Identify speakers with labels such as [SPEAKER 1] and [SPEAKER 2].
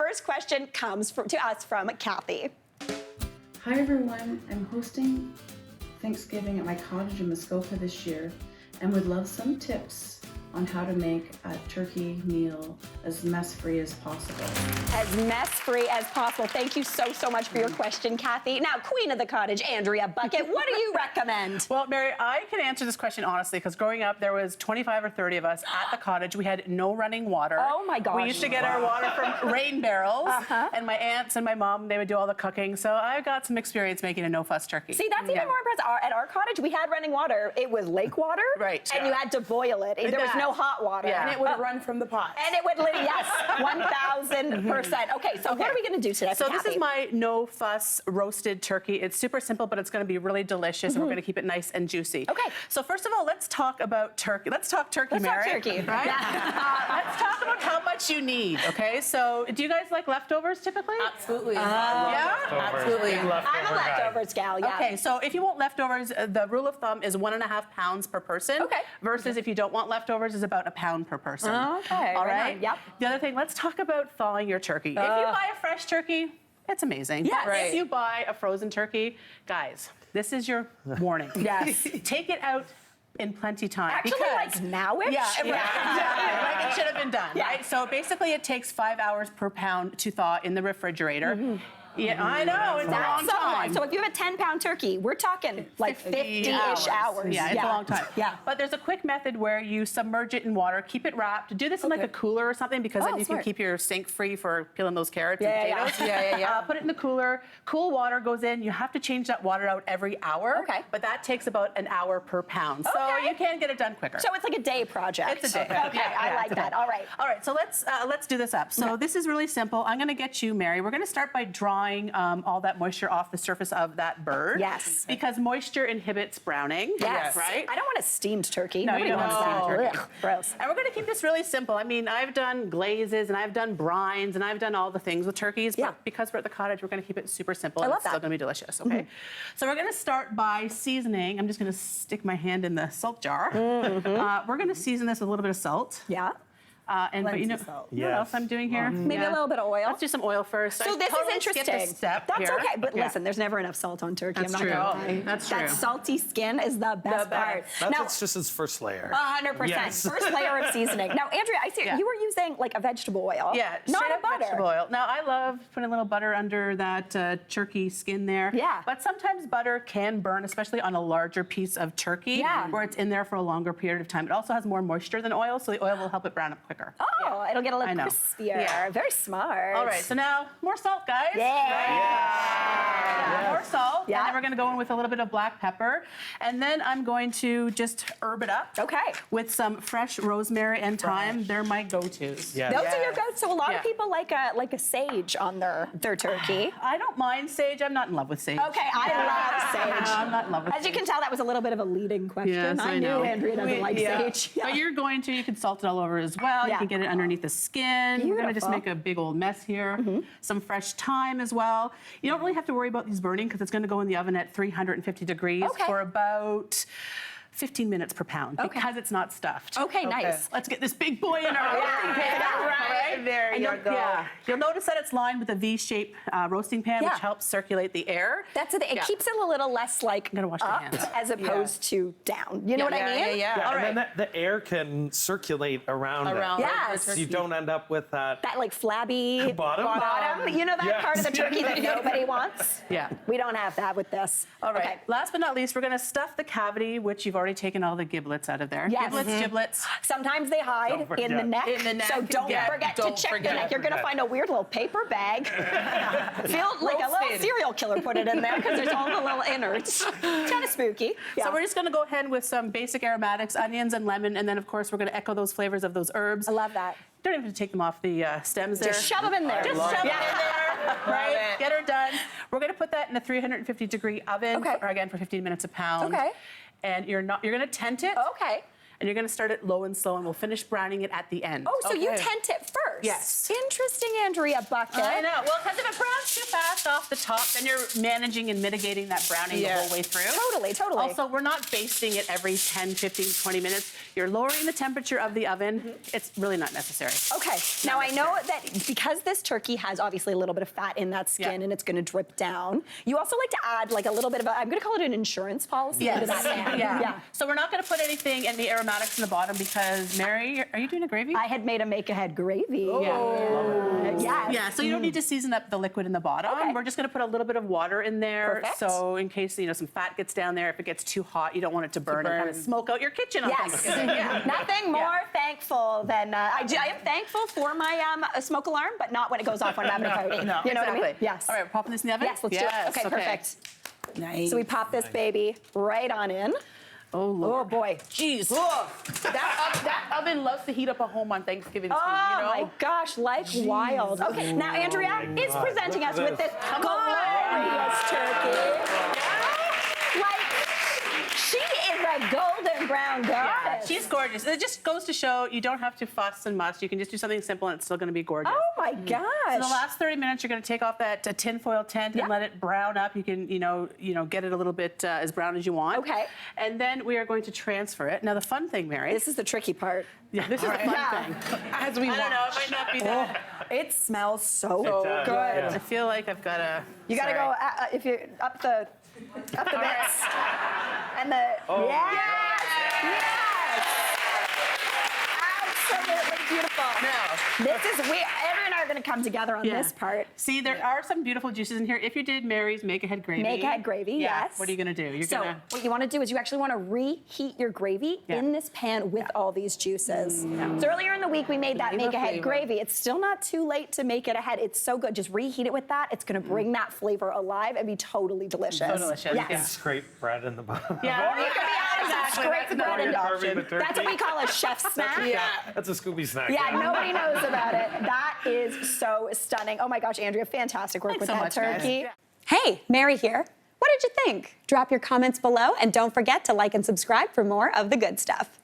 [SPEAKER 1] first question comes to us from Kathy.
[SPEAKER 2] Hi everyone, I'm hosting Thanksgiving at my cottage in Muskoka this year and would love some tips on how to make a turkey meal as mess-free as possible.
[SPEAKER 1] As mess-free as possible. Thank you so much for your question, Kathy. Now, queen of the cottage, Andrea Buckett, what do you recommend?
[SPEAKER 3] Well, Mary, I can answer this question honestly, because growing up, there was 25 or 30 of us at the cottage. We had no running water.
[SPEAKER 1] Oh my gosh.
[SPEAKER 3] We used to get our water from rain barrels, and my aunts and my mom, they would do all the cooking. So I got some experience making a no-fuss turkey.
[SPEAKER 1] See, that's even more impressive. At our cottage, we had running water. It was lake water,
[SPEAKER 3] right?
[SPEAKER 1] And you had to boil it. There was no hot water.
[SPEAKER 3] Yeah.
[SPEAKER 4] And it would run from the pot.
[SPEAKER 1] And it would, yes, 1,000%. Okay, so what are we going to do today?
[SPEAKER 3] So this is my no-fuss roasted turkey. It's super simple, but it's going to be really delicious, and we're going to keep it nice and juicy.
[SPEAKER 1] Okay.
[SPEAKER 3] So first of all, let's talk about turkey. Let's talk turkey, Mary.
[SPEAKER 1] Let's talk turkey.
[SPEAKER 3] Right? Let's talk about how much you need, okay? So do you guys like leftovers typically?
[SPEAKER 4] Absolutely.
[SPEAKER 3] Yeah?
[SPEAKER 4] Absolutely.
[SPEAKER 1] I'm a leftovers gal, yeah.
[SPEAKER 3] Okay, so if you want leftovers, the rule of thumb is 1.5 pounds per person.
[SPEAKER 1] Okay.
[SPEAKER 3] Versus if you don't want leftovers, is about 1 pound per person.
[SPEAKER 1] Okay.
[SPEAKER 3] All right?
[SPEAKER 1] Yep.
[SPEAKER 3] The other thing, let's talk about thawing your turkey. If you buy a fresh turkey, it's amazing.
[SPEAKER 1] Yes.
[SPEAKER 3] But
[SPEAKER 1] Right.
[SPEAKER 3] if you buy a frozen turkey, guys, this is your warning.
[SPEAKER 1] Yes.
[SPEAKER 3] Take it out in plenty time.
[SPEAKER 1] Actually, like now-ish?
[SPEAKER 3] Yeah, exactly. Like it should have been done,
[SPEAKER 1] Yeah.
[SPEAKER 3] right? So basically, it takes 5 hours per pound to thaw in the refrigerator. Yeah, I know, it's a long time.
[SPEAKER 1] So if you have a 10-pound turkey, we're talking like 50-ish hours.
[SPEAKER 3] Yeah, it's a long time.
[SPEAKER 1] Yeah.
[SPEAKER 3] But there's a quick method where you submerge it in water, keep it wrapped. Do this in like a cooler or something, because then you
[SPEAKER 1] smart.
[SPEAKER 3] can keep your sink free for peeling those carrots
[SPEAKER 1] Yeah,
[SPEAKER 3] and potatoes.
[SPEAKER 4] Yeah.
[SPEAKER 3] Put it in the cooler. Cool water goes in. You have to change that water out every hour.
[SPEAKER 1] Okay.
[SPEAKER 3] But that takes about an hour per pound. So
[SPEAKER 1] Okay.
[SPEAKER 3] you can get it done quicker.
[SPEAKER 1] So it's like a day project.
[SPEAKER 3] It's a day.
[SPEAKER 1] Okay,
[SPEAKER 3] Yeah,
[SPEAKER 1] I like
[SPEAKER 3] it's a
[SPEAKER 1] that.
[SPEAKER 3] day.
[SPEAKER 1] All right.
[SPEAKER 3] All right, so let's do this up. So this is really simple. I'm going to get you, Mary. We're going to start by drying all that moisture off the surface of that bird.
[SPEAKER 1] Yes.
[SPEAKER 3] Because moisture inhibits browning.
[SPEAKER 1] Yes.
[SPEAKER 3] Right?
[SPEAKER 1] I don't want a steamed turkey.
[SPEAKER 3] No,
[SPEAKER 1] Nobody
[SPEAKER 3] you don't
[SPEAKER 1] wants
[SPEAKER 3] want
[SPEAKER 1] steamed
[SPEAKER 3] steamed
[SPEAKER 1] turkey.
[SPEAKER 3] turkey.
[SPEAKER 1] Ugh, gross.
[SPEAKER 3] And we're going to keep this really simple. I mean, I've done glazes and I've done brines and I've done all the things with turkeys, but
[SPEAKER 1] Yeah.
[SPEAKER 3] because we're at the cottage, we're going to keep it super simple.
[SPEAKER 1] I
[SPEAKER 3] and
[SPEAKER 1] love
[SPEAKER 3] it's still
[SPEAKER 1] that.
[SPEAKER 3] going to be delicious, okay? So we're going to start by seasoning. I'm just going to stick my hand in the salt jar. We're going to season this with a little bit of salt.
[SPEAKER 1] Yeah.
[SPEAKER 3] But you know,
[SPEAKER 4] Plenty salt.
[SPEAKER 3] you know what else I'm doing here?
[SPEAKER 1] Maybe a little bit of oil.
[SPEAKER 3] Let's do some oil first.
[SPEAKER 1] So
[SPEAKER 3] I
[SPEAKER 1] this
[SPEAKER 3] totally
[SPEAKER 1] is interesting.
[SPEAKER 3] skipped a step
[SPEAKER 1] That's
[SPEAKER 3] here.
[SPEAKER 1] okay, but
[SPEAKER 3] Yeah.
[SPEAKER 1] listen, there's never enough salt on turkey.
[SPEAKER 3] That's
[SPEAKER 1] I'm
[SPEAKER 3] true.
[SPEAKER 1] not gonna lie.
[SPEAKER 3] That's
[SPEAKER 1] That
[SPEAKER 3] true.
[SPEAKER 1] salty skin is the best part.
[SPEAKER 5] That's just its first layer.
[SPEAKER 1] 100%.
[SPEAKER 5] Yes.
[SPEAKER 1] First layer of seasoning. Now, Andrea, I see you were using like a vegetable oil.
[SPEAKER 3] Yeah,
[SPEAKER 1] Not
[SPEAKER 3] straight
[SPEAKER 1] a
[SPEAKER 3] up
[SPEAKER 1] butter.
[SPEAKER 3] vegetable oil. Now, I love putting a little butter under that turkey skin there.
[SPEAKER 1] Yeah.
[SPEAKER 3] But sometimes butter can burn, especially on a larger piece of turkey,
[SPEAKER 1] Yeah.
[SPEAKER 3] where it's in there for a longer period of time. It also has more moisture than oil, so the oil will help it brown up quicker.
[SPEAKER 1] Oh, it'll get a
[SPEAKER 3] I
[SPEAKER 1] little
[SPEAKER 3] know.
[SPEAKER 1] crispier.
[SPEAKER 3] Yeah.
[SPEAKER 1] Very smart.
[SPEAKER 3] All right, so now more salt, guys.
[SPEAKER 1] Yeah.
[SPEAKER 3] More salt.
[SPEAKER 1] Yeah.
[SPEAKER 3] And then we're going to go in with a little bit of black pepper. And then I'm going to just herb it up.
[SPEAKER 1] Okay.
[SPEAKER 3] With some fresh rosemary and thyme. They're my go-tos.
[SPEAKER 5] Yeah.
[SPEAKER 1] Those are your go-to. So a lot
[SPEAKER 3] Yeah.
[SPEAKER 1] of people like a sage on their turkey.
[SPEAKER 3] I don't mind sage. I'm not in love with sage.
[SPEAKER 1] Okay, I love sage.
[SPEAKER 3] No, I'm not in love with
[SPEAKER 1] As you
[SPEAKER 3] sage.
[SPEAKER 1] can tell, that was a little bit of a leading question.
[SPEAKER 3] Yes, I
[SPEAKER 1] knew
[SPEAKER 3] know.
[SPEAKER 1] Andrea doesn't like sage.
[SPEAKER 3] But you can salt it all over as well.
[SPEAKER 1] Yeah.
[SPEAKER 3] You can get it underneath the skin. We're gonna just
[SPEAKER 1] Beautiful.
[SPEAKER 3] make a big old mess here. Some fresh thyme as well. You don't really have to worry about these burning because it's gonna go in the oven at 350 degrees
[SPEAKER 1] Okay.
[SPEAKER 3] for about 15 minutes per pound
[SPEAKER 1] Okay.
[SPEAKER 3] because it's not stuffed.
[SPEAKER 1] Okay, nice.
[SPEAKER 3] Let's get this big boy in our roasting pan.
[SPEAKER 4] Right there
[SPEAKER 3] And
[SPEAKER 4] you
[SPEAKER 3] you'll,
[SPEAKER 4] go.
[SPEAKER 3] yeah, you'll notice that it's lined with a V-shaped roasting pan,
[SPEAKER 1] Yeah.
[SPEAKER 3] which helps circulate the air.
[SPEAKER 1] That's the thing. It
[SPEAKER 3] Yeah.
[SPEAKER 1] keeps it a little less like
[SPEAKER 3] gonna wash my
[SPEAKER 1] up
[SPEAKER 3] hands.
[SPEAKER 1] as opposed to down. You know what I mean?
[SPEAKER 4] Yeah.
[SPEAKER 3] All
[SPEAKER 5] and
[SPEAKER 3] right.
[SPEAKER 5] then the air can circulate around
[SPEAKER 4] Around
[SPEAKER 5] it.
[SPEAKER 1] Yes.
[SPEAKER 4] right, the
[SPEAKER 5] So you
[SPEAKER 4] turkey.
[SPEAKER 5] don't end up with that.
[SPEAKER 1] That like flabby
[SPEAKER 5] Bottom?
[SPEAKER 1] You know that
[SPEAKER 5] Yes.
[SPEAKER 1] part of the turkey that nobody wants?
[SPEAKER 3] Yeah.
[SPEAKER 1] We don't have that with this.
[SPEAKER 3] All right.
[SPEAKER 1] Okay.
[SPEAKER 3] Last but not least, we're going to stuff the cavity, which you've already taken all the giblets out of there.
[SPEAKER 1] Yes.
[SPEAKER 3] Giblets.
[SPEAKER 1] Sometimes they hide
[SPEAKER 5] Don't forget.
[SPEAKER 1] in the neck.
[SPEAKER 4] In the neck,
[SPEAKER 1] So don't
[SPEAKER 4] yeah.
[SPEAKER 1] forget
[SPEAKER 4] Don't
[SPEAKER 1] to check
[SPEAKER 4] forget.
[SPEAKER 1] the neck. You're going to find a weird little paper bag. Feel like a little
[SPEAKER 4] Roasted.
[SPEAKER 1] serial killer put it in there because there's all the little innards. Kind of spooky. Yeah.
[SPEAKER 3] So we're just going to go ahead with some basic aromatics, onions and lemon, and then of course we're going to echo those flavors of those herbs.
[SPEAKER 1] I love that.
[SPEAKER 3] Don't even have to take them off the stems there.
[SPEAKER 1] Just shove them in there.
[SPEAKER 3] Just shove them in there, right?
[SPEAKER 4] it.
[SPEAKER 3] Get her done. We're going to put that in a 350-degree oven,
[SPEAKER 1] Okay.
[SPEAKER 3] for 15 minutes a pound.
[SPEAKER 1] Okay.
[SPEAKER 3] And you're going to tent it.
[SPEAKER 1] Okay.
[SPEAKER 3] and you're gonna start it low and slow, and we'll finish browning it at the end.
[SPEAKER 1] Oh, so you
[SPEAKER 4] Okay.
[SPEAKER 1] tent it first?
[SPEAKER 3] Yes.
[SPEAKER 1] Interesting, Andrea Buckett.
[SPEAKER 3] I know. Well, because if it browns too fast off the top, then you're managing and mitigating that browning the whole way through.
[SPEAKER 1] Totally, totally.
[SPEAKER 3] Also, we're not basting it every 10, 15, 20 minutes. You're lowering the temperature of the oven. It's really not necessary.
[SPEAKER 1] Okay, now I know that because this turkey has obviously a little bit of fat in that skin
[SPEAKER 3] Yeah.
[SPEAKER 1] and it's gonna drip down, you also like to add like a little bit of I'm gonna call it an insurance policy into that pan.
[SPEAKER 3] Yeah. So we're not going to put anything in the aromatics in the bottom because, Mary, are you doing a gravy?
[SPEAKER 1] I had made a make-ahead gravy.
[SPEAKER 3] Yeah.
[SPEAKER 1] Yes.
[SPEAKER 3] Yeah, so you don't need to season up the liquid in the bottom.
[SPEAKER 1] Okay.
[SPEAKER 3] We're just going to put a little bit of water in there.
[SPEAKER 1] Perfect.
[SPEAKER 3] So in case, some fat gets down there, if it gets too hot, you don't want it to burn and kind of smoke out your kitchen on
[SPEAKER 1] Yes.
[SPEAKER 3] Thanksgiving. Yeah.
[SPEAKER 1] Nothing more thankful than I am thankful for my smoke alarm, but not when it goes off when I'm having a party.
[SPEAKER 3] No,
[SPEAKER 1] You know what I mean?
[SPEAKER 3] exactly.
[SPEAKER 1] Yes.
[SPEAKER 3] All right, we're popping this in the oven?
[SPEAKER 1] Yes, let's do it. Okay, perfect.
[SPEAKER 4] Nice.
[SPEAKER 1] So we pop this baby right on in.
[SPEAKER 3] Oh, Lord.
[SPEAKER 1] Oh boy.
[SPEAKER 3] Jeez.
[SPEAKER 4] That oven loves to heat up a home on Thanksgiving too,
[SPEAKER 1] Oh
[SPEAKER 4] you know?
[SPEAKER 1] my gosh, like wild. Okay, now Andrea is presenting us with this glorious turkey. Like, she is a golden brown goddess.
[SPEAKER 3] She's gorgeous. It just goes to show you don't have to fuss and muss. You can just do something simple and it's still going to be gorgeous.
[SPEAKER 1] Oh my gosh.
[SPEAKER 3] So the last 30 minutes, you're going to take off that tinfoil tent
[SPEAKER 1] Yeah.
[SPEAKER 3] and let it brown up. You can, get it a little bit as brown as you want.
[SPEAKER 1] Okay.
[SPEAKER 3] And then we are going to transfer it. Now, the fun thing, Mary.
[SPEAKER 1] This is the tricky part.
[SPEAKER 3] Yeah, this is the fun
[SPEAKER 1] Yeah.
[SPEAKER 3] thing.
[SPEAKER 4] As we
[SPEAKER 3] I don't know.
[SPEAKER 4] watch.
[SPEAKER 3] It might not be that.
[SPEAKER 1] It smells so
[SPEAKER 5] does,
[SPEAKER 1] good.
[SPEAKER 5] yeah.
[SPEAKER 3] I feel like I've got to.
[SPEAKER 1] You gotta go if you're up the bits and the yes, absolutely beautiful.
[SPEAKER 3] No.
[SPEAKER 1] This is Andrea and I are gonna come together on
[SPEAKER 3] Yeah.
[SPEAKER 1] this part.
[SPEAKER 3] See, there are some beautiful juices in here. If you did Mary's make-ahead gravy.
[SPEAKER 1] Make-ahead gravy,
[SPEAKER 3] yeah,
[SPEAKER 1] yes.
[SPEAKER 3] What are you going to do? You're
[SPEAKER 1] So
[SPEAKER 3] going to.
[SPEAKER 1] what you want to do is you actually want to reheat your gravy
[SPEAKER 3] Yeah.
[SPEAKER 1] in this pan with all these juices. So earlier in the week we made that
[SPEAKER 4] Flavor,
[SPEAKER 1] make-ahead
[SPEAKER 4] flavor.
[SPEAKER 1] gravy. It's still not too late to make it ahead. It's so good. Just reheat it with that. It's going to bring that flavor alive and be totally delicious.
[SPEAKER 3] So delicious,
[SPEAKER 1] Yes.
[SPEAKER 3] yeah.
[SPEAKER 5] Scrape bread in the bottom.
[SPEAKER 3] Yeah.
[SPEAKER 1] Or you could be adding some
[SPEAKER 3] Exactly.
[SPEAKER 1] scraped
[SPEAKER 3] That's
[SPEAKER 1] bread
[SPEAKER 3] another
[SPEAKER 1] and
[SPEAKER 5] Carving the turkey.
[SPEAKER 1] That's what we call a chef snack.
[SPEAKER 5] That's a Scooby snack.
[SPEAKER 1] Yeah, nobody knows about it. That is so stunning. Oh my gosh, Andrea, fantastic work
[SPEAKER 3] Thanks
[SPEAKER 1] with
[SPEAKER 3] so
[SPEAKER 1] that
[SPEAKER 3] much, guys.
[SPEAKER 1] turkey. Hey, Mary here. What did you think? Drop your comments below and don't forget to like and subscribe for more of the good stuff.